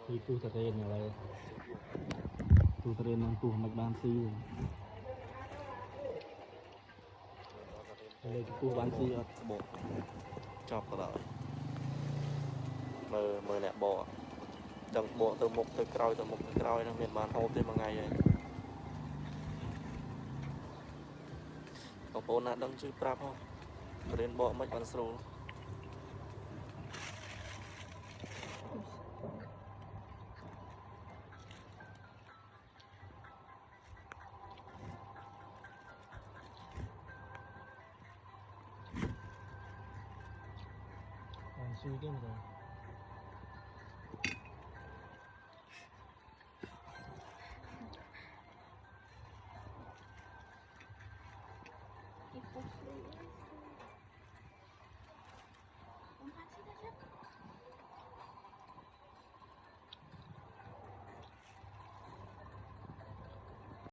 tu terrain rồi tu terrain nang tu mạch ban si đây tu ban si ở bộ chọc rồi mờ nè bộ chẳng bộ từ một tới còi nó miền bàn hộp thêm một ngày vậy còn bộ nè đang chưa prap không đến bộ mạch ban sầu suy cái này